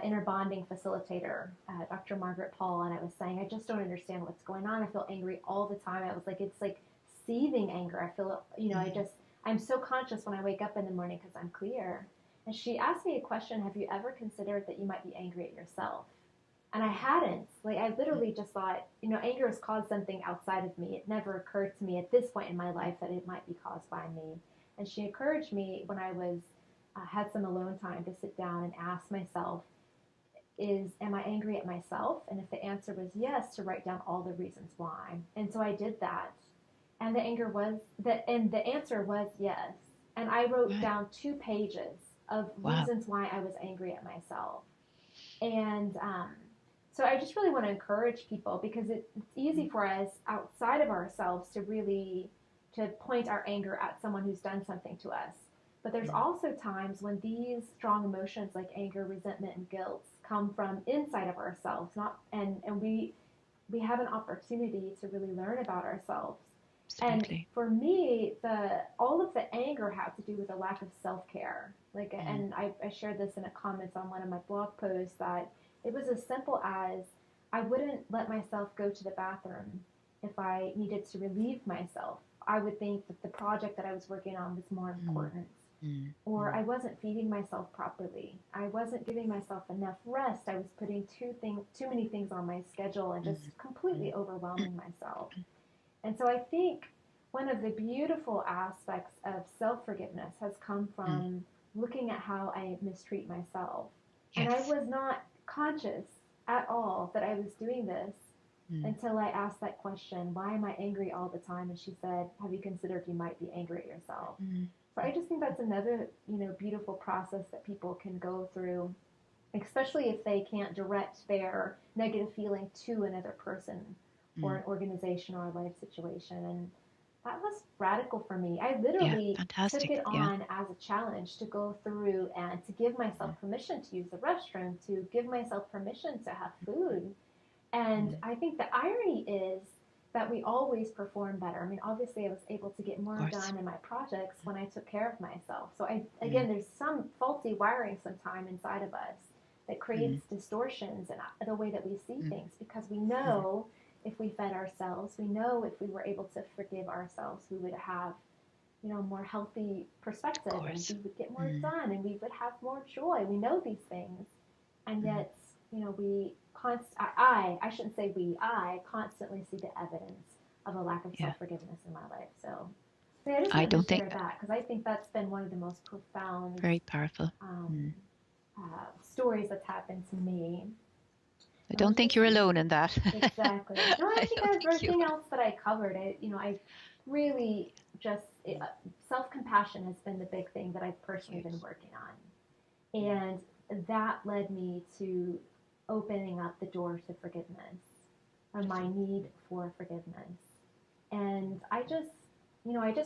inner bonding facilitator, Dr. Margaret Paul, and I was saying, I just don't understand what's going on. I feel angry all the time. I was like, it's like seething anger. I feel, I'm so conscious when I wake up in the morning because I'm clear. And she asked me a question, have you ever considered that you might be angry at yourself? And I hadn't. Like, I literally just thought, anger has caused something outside of me. It never occurred to me at this point in my life that it might be caused by me. And she encouraged me when I was had some alone time to sit down and ask myself, am I angry at myself? And if the answer was yes, to write down all the reasons why. And so I did that. And the answer was yes. And I wrote down 2 pages of reasons why I was angry at myself. And so I just really want to encourage people, because it's easy for us outside of ourselves to really to point our anger at someone who's done something to us. But there's also times when these strong emotions like anger, resentment, and guilt come from inside of ourselves, not and we have an opportunity to really learn about ourselves. Absolutely. And for me, all of the anger had to do with a lack of self-care. Like, and I shared this in a comments on one of my blog posts, that it was as simple as I wouldn't let myself go to the bathroom if I needed to relieve myself. I would think that the project that I was working on was more important. Or I wasn't feeding myself properly. I wasn't giving myself enough rest. I was putting too many things on my schedule and just completely overwhelming myself. And so I think one of the beautiful aspects of self-forgiveness has come from looking at how I mistreat myself. Yes. And I was not conscious at all that I was doing this until I asked that question, why am I angry all the time? And she said, have you considered you might be angry at yourself? So I just think that's another, beautiful process that people can go through, especially if they can't direct their negative feeling to another person or an organization or a life situation. And that was radical for me. I literally took it on as a challenge to go through and to give myself permission to use the restroom, to give myself permission to have food. And I think the irony is that we always perform better. I mean, obviously I was able to get more done in my projects when I took care of myself. So again, there's some faulty wiring sometime inside of us that creates distortions in the way that we see things, because we know if we fed ourselves, we know if we were able to forgive ourselves, we would have, more healthy perspective, and we would get more done, and we would have more joy. We know these things, and yet, I shouldn't say I constantly see the evidence of a lack of self-forgiveness in my life. So I just wanted to share that, because I think that's been one of the most profound, very powerful stories that's happened to me. I don't think you're alone in that. Exactly. No, I think everything else that I covered, I really just, self-compassion has been the big thing that I've personally been working on. And that led me to opening up the door to forgiveness, or my need for forgiveness. And I just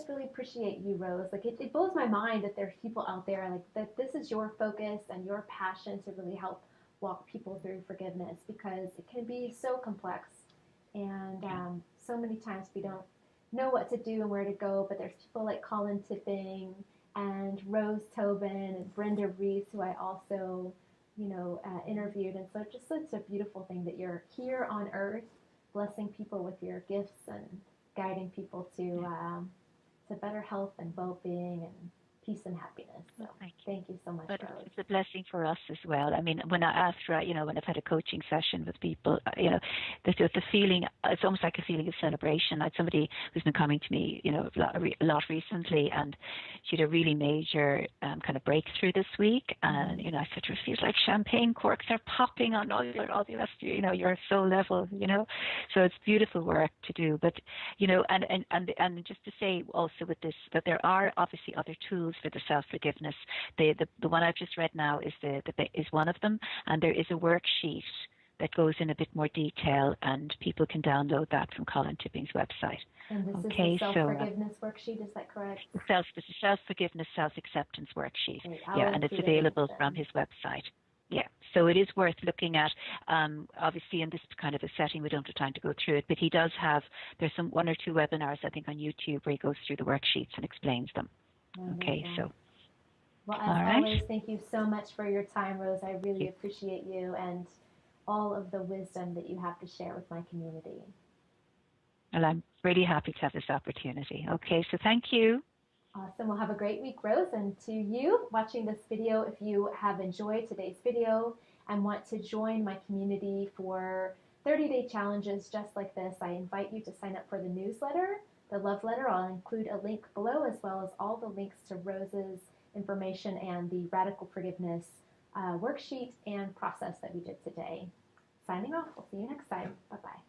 really appreciate you, Rose. Like, it blows my mind that there's people out there, like, that this is your focus and your passion to really help walk people through forgiveness, because it can be so complex, and so many times we don't know what to do and where to go. But there's people like Colin Tipping and Rose Tobin and Brenda Reese, who I also interviewed. And so just such a beautiful thing that you're here on earth blessing people with your gifts and guiding people to better health and well-being and peace and happiness. So thank you so much, but Rose. It's a blessing for us as well. I mean, when I ask for, when I've had a coaching session with people, the feeling, it's almost like a feeling of celebration. Like somebody who's been coming to me, a lot recently, and she had a really major kind of breakthrough this week. And, I said to her, it feels like champagne corks are popping on all the rest of your soul level, So it's beautiful work to do. But, and just to say also with this, that there are obviously other tools for the self-forgiveness. The one I've just read now is one of them, and there is a worksheet that goes in a bit more detail, and people can download that from Colin Tipping's website. And this is the self-forgiveness worksheet, is that correct? The self-forgiveness, self-acceptance worksheet. And it's available from his website. Yeah, so it is worth looking at. Obviously, in this kind of a setting, we don't have time to go through it, but there's one or two webinars, I think, on YouTube where he goes through the worksheets and explains them. Okay, so. Well, as always, thank you so much for your time, Rose. I really appreciate you and all of the wisdom that you have to share with my community. Well, I'm really happy to have this opportunity. Okay, so thank you. Awesome. Well, have a great week, Rose. And to you watching this video, if you have enjoyed today's video and want to join my community for 30-day challenges just like this, I invite you to sign up for the newsletter, the love letter. I'll include a link below, as well as all the links to Rose's information and the Radical Forgiveness worksheet and process that we did today. Signing off. We'll see you next time. Bye-bye.